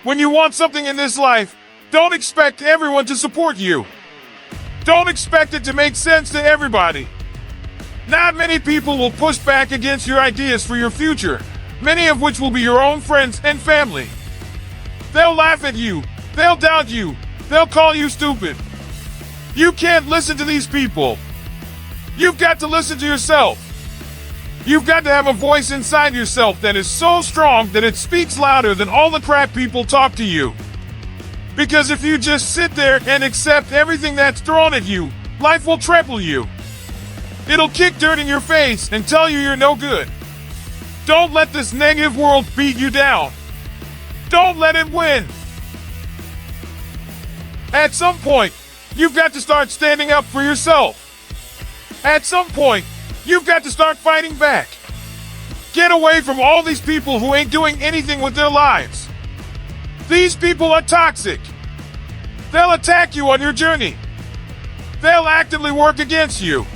When you want something in this life, don't expect everyone to support you. Don't expect it to make sense to everybody. Not many people will push back against your ideas for your future, many of which will be your own friends and family. They'll laugh at you, they'll doubt you, they'll call you stupid. You can't listen to these people. You've got to listen to yourself. You've got to have a voice inside yourself that is so strong that it speaks louder than all the crap people talk to you. Because if you just sit there and accept everything that's thrown at you, life will trample you. It'll kick dirt in your face and tell you you're no good. Don't let this negative world beat you down. Don't let it win. At some point, you've got to start standing up for yourself. At some point, you've got to start fighting back. Get away from all these people who ain't doing anything with their lives. These people are toxic. They'll attack you on your journey. They'll actively work against you.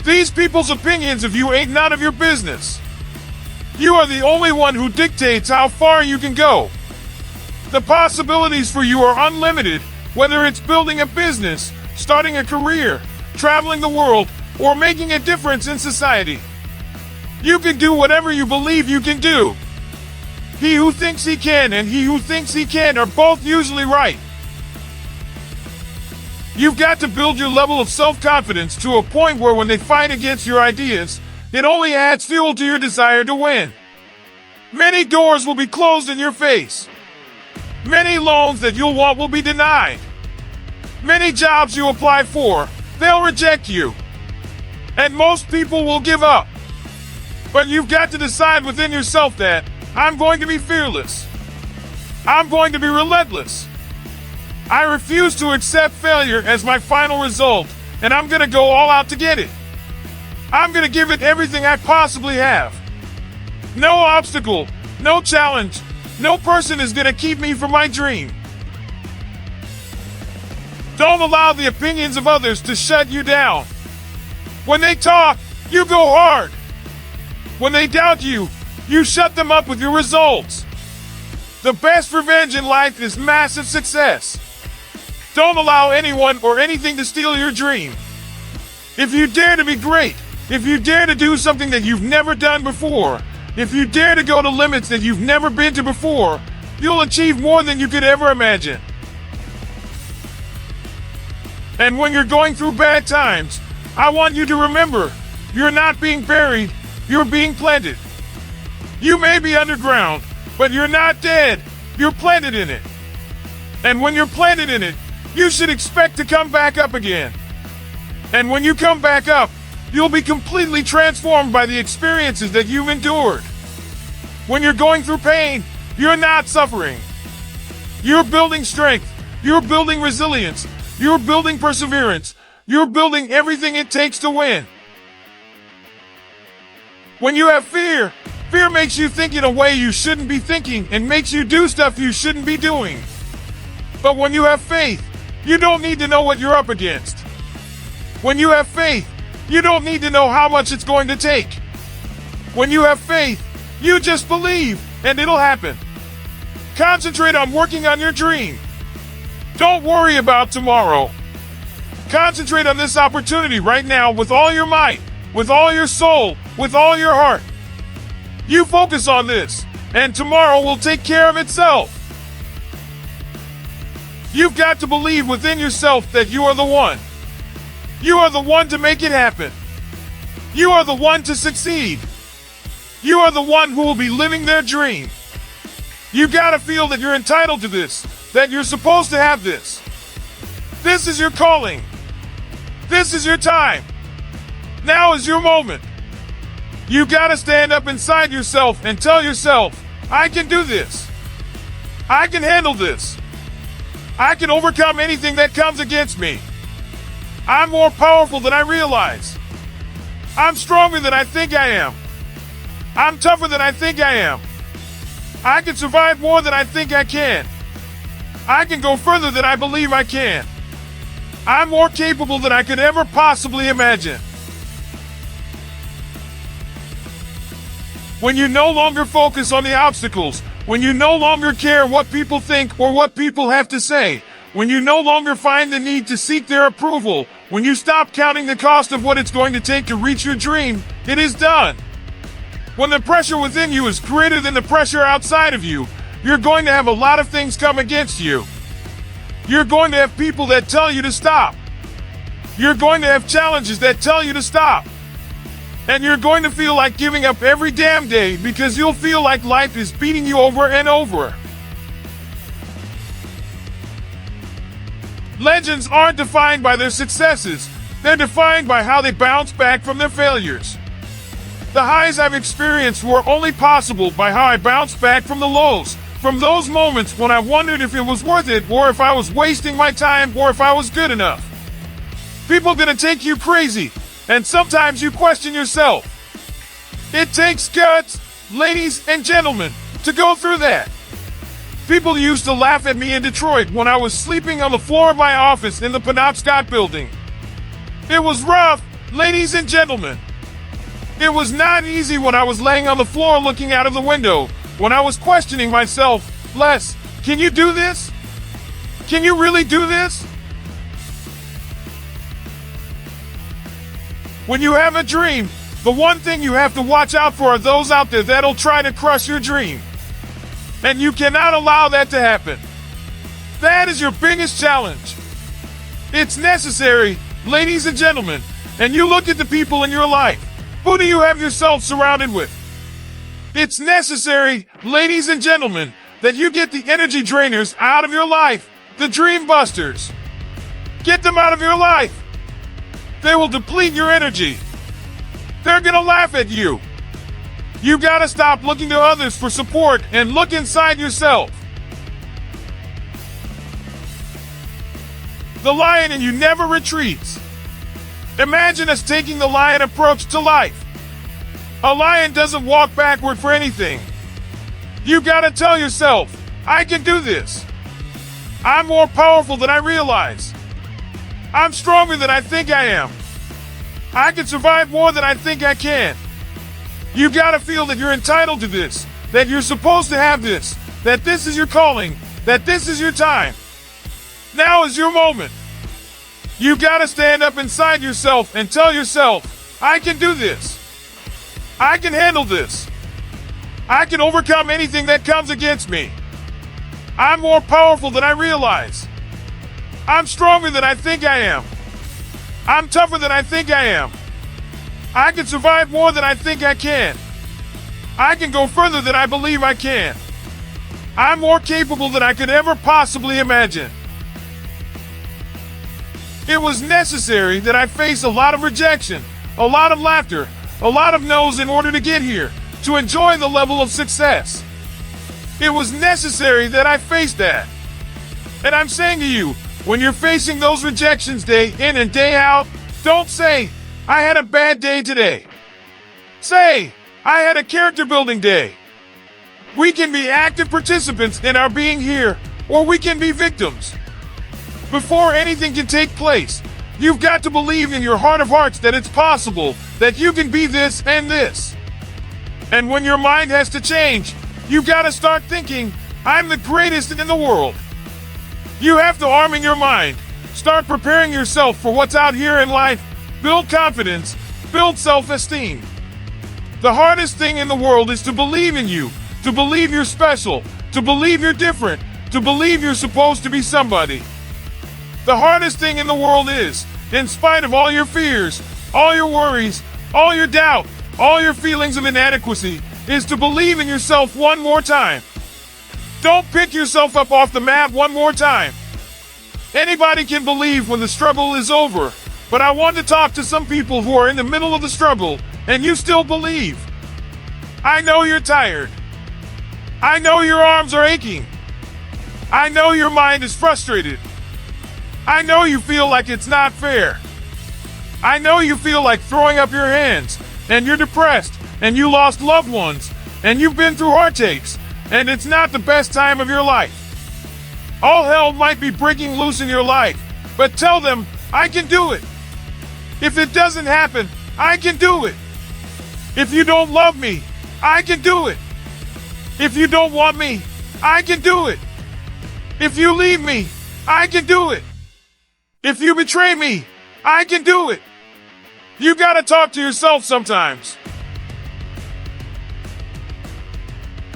These people's opinions of you ain't none of your business. You are the only one who dictates how far you can go. The possibilities for you are unlimited, whether it's building a business, starting a career, traveling the world, or making a difference in society. You can do whatever you believe you can do. He who thinks he can and he who thinks he can are both usually right. You've got to build your level of self-confidence to a point where when they fight against your ideas, it only adds fuel to your desire to win. Many doors will be closed in your face. Many loans that you'll want will be denied. Many jobs you apply for, they'll reject you. And most people will give up. But you've got to decide within yourself that I'm going to be fearless. I'm going to be relentless. I refuse to accept failure as my final result, and I'm going to go all out to get it. I'm going to give it everything I possibly have. No obstacle, no challenge, no person is going to keep me from my dream. Don't allow the opinions of others to shut you down. When they talk, you go hard. When they doubt you, you shut them up with your results. The best revenge in life is massive success. Don't allow anyone or anything to steal your dream. If you dare to be great, if you dare to do something that you've never done before, if you dare to go to limits that you've never been to before, you'll achieve more than you could ever imagine. And when you're going through bad times, I want you to remember, you're not being buried, you're being planted. You may be underground, but you're not dead, you're planted in it. And when you're planted in it, you should expect to come back up again. And when you come back up, you'll be completely transformed by the experiences that you've endured. When you're going through pain, you're not suffering. You're building strength, you're building resilience, you're building perseverance, you're building everything it takes to win. When you have fear, fear makes you think in a way you shouldn't be thinking and makes you do stuff you shouldn't be doing. But when you have faith, you don't need to know what you're up against. When you have faith, you don't need to know how much it's going to take. When you have faith, you just believe, and it'll happen. Concentrate on working on your dream. Don't worry about tomorrow. Concentrate on this opportunity right now with all your might, with all your soul, with all your heart. You focus on this, and tomorrow will take care of itself. You've got to believe within yourself that you are the one. You are the one to make it happen. You are the one to succeed. You are the one who will be living their dream. You gotta feel that you're entitled to this, that you're supposed to have this. This is your calling. This is your time. Now is your moment. You gotta stand up inside yourself and tell yourself, I can do this. I can handle this. I can overcome anything that comes against me. I'm more powerful than I realize. I'm stronger than I think I am. I'm tougher than I think I am. I can survive more than I think I can. I can go further than I believe I can. I'm more capable than I could ever possibly imagine. When you no longer focus on the obstacles When you no longer care what people think or what people have to say. When you no longer find the need to seek their approval. When you stop counting the cost of what it's going to take to reach your dream, it is done. When the pressure within you is greater than the pressure outside of you, you're going to have a lot of things come against you. You're going to have people that tell you to stop. You're going to have challenges that tell you to stop. And you're going to feel like giving up every damn day because you'll feel like life is beating you over and over. Legends aren't defined by their successes. They're defined by how they bounce back from their failures. The highs I've experienced were only possible by how I bounced back from the lows. From those moments when I wondered if it was worth it, or if I was wasting my time, or if I was good enough. People are gonna take you crazy, and sometimes you question yourself. It takes guts, ladies and gentlemen, to go through that. People used to laugh at me in Detroit when I was sleeping on the floor of my office in the Penobscot building. It was rough, ladies and gentlemen. It was not easy when I was laying on the floor looking out of the window, when I was questioning myself, Les, can you do this? Can you really do this? When you have a dream, the one thing you have to watch out for are those out there that'll try to crush your dream. And you cannot allow that to happen. That is your biggest challenge. It's necessary, ladies and gentlemen, and you look at the people in your life. Who do you have yourself surrounded with? It's necessary, ladies and gentlemen, that you get the energy drainers out of your life, the dream busters. Get them out of your life. They will deplete your energy. They're gonna laugh at you. You gotta stop looking to others for support and look inside yourself. The lion in you never retreats. Imagine us taking the lion approach to life. A lion doesn't walk backward for anything. You gotta tell yourself, I can do this. I'm more powerful than I realize. I'm stronger than I think I am. I can survive more than I think I can. You gotta feel that you're entitled to this, that you're supposed to have this, that this is your calling, that this is your time. Now is your moment. You gotta stand up inside yourself and tell yourself, I can do this. I can handle this. I can overcome anything that comes against me. I'm more powerful than I realize. I'm stronger than I think I am. I'm tougher than I think I am. I can survive more than I think I can. I can go further than I believe I can. I'm more capable than I could ever possibly imagine. It was necessary that I face a lot of rejection, a lot of laughter, a lot of no's in order to get here, to enjoy the level of success. It was necessary that I face that. And I'm saying to you, when you're facing those rejections day in and day out, don't say, I had a bad day today. Say, I had a character building day. We can be active participants in our being here, or we can be victims. Before anything can take place, you've got to believe in your heart of hearts that it's possible, that you can be this and this. And when your mind has to change, you've got to start thinking, I'm the greatest in the world. You have to arm in your mind. Start preparing yourself for what's out here in life. Build confidence. Build self-esteem. The hardest thing in the world is to believe in you, to believe you're special, to believe you're different, to believe you're supposed to be somebody. The hardest thing in the world is, in spite of all your fears, all your worries, all your doubt, all your feelings of inadequacy, is to believe in yourself one more time. Don't pick yourself up off the mat one more time. Anybody can believe when the struggle is over, but I want to talk to some people who are in the middle of the struggle, and you still believe. I know you're tired. I know your arms are aching. I know your mind is frustrated. I know you feel like it's not fair. I know you feel like throwing up your hands, and you're depressed, and you lost loved ones, and you've been through heartaches, and it's not the best time of your life. All hell might be breaking loose in your life, but tell them, I can do it. If it doesn't happen, I can do it. If you don't love me, I can do it. If you don't want me, I can do it. If you leave me, I can do it. If you betray me, I can do it. You gotta talk to yourself sometimes.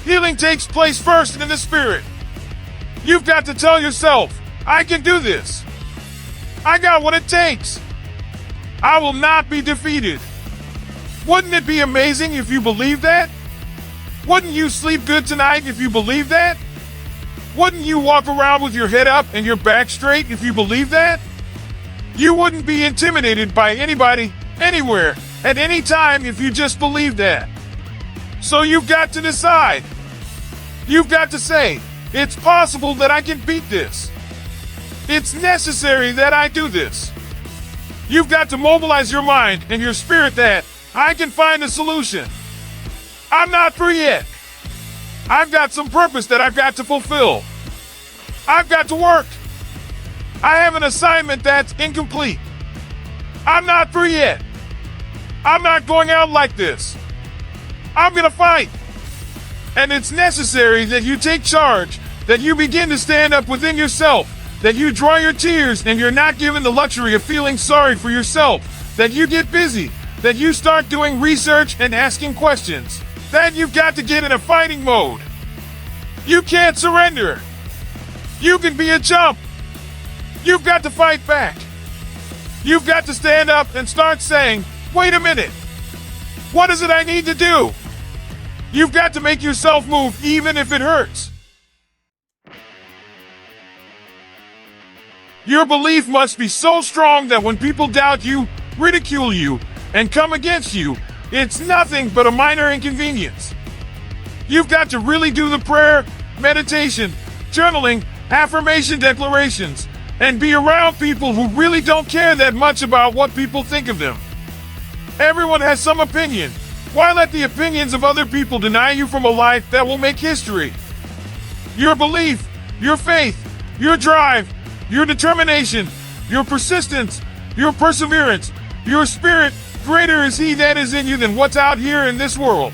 Healing takes place first in the spirit. You've got to tell yourself, I can do this. I got what it takes. I will not be defeated. Wouldn't it be amazing if you believed that? Wouldn't you sleep good tonight if you believed that? Wouldn't you walk around with your head up and your back straight if you believed that? You wouldn't be intimidated by anybody, anywhere, at any time if you just believed that. So you've got to decide. You've got to say, it's possible that I can beat this. It's necessary that I do this. You've got to mobilize your mind and your spirit that I can find a solution. I'm not through yet. I've got some purpose that I've got to fulfill. I've got to work. I have an assignment that's incomplete. I'm not through yet. I'm not going out like this. I'm gonna fight. And it's necessary that you take charge, that you begin to stand up within yourself, that you dry your tears and you're not given the luxury of feeling sorry for yourself, that you get busy, that you start doing research and asking questions, that you've got to get in a fighting mode. You can't surrender. You can be a chump. You've got to fight back. You've got to stand up and start saying, wait a minute. What is it I need to do? You've got to make yourself move even if it hurts. Your belief must be so strong that when people doubt you, ridicule you, and come against you, it's nothing but a minor inconvenience. You've got to really do the prayer, meditation, journaling, affirmation declarations, and be around people who really don't care that much about what people think of them. Everyone has some opinion. Why let the opinions of other people deny you from a life that will make history? Your belief, your faith, your drive, your determination, your persistence, your perseverance, your spirit, greater is he that is in you than what's out here in this world.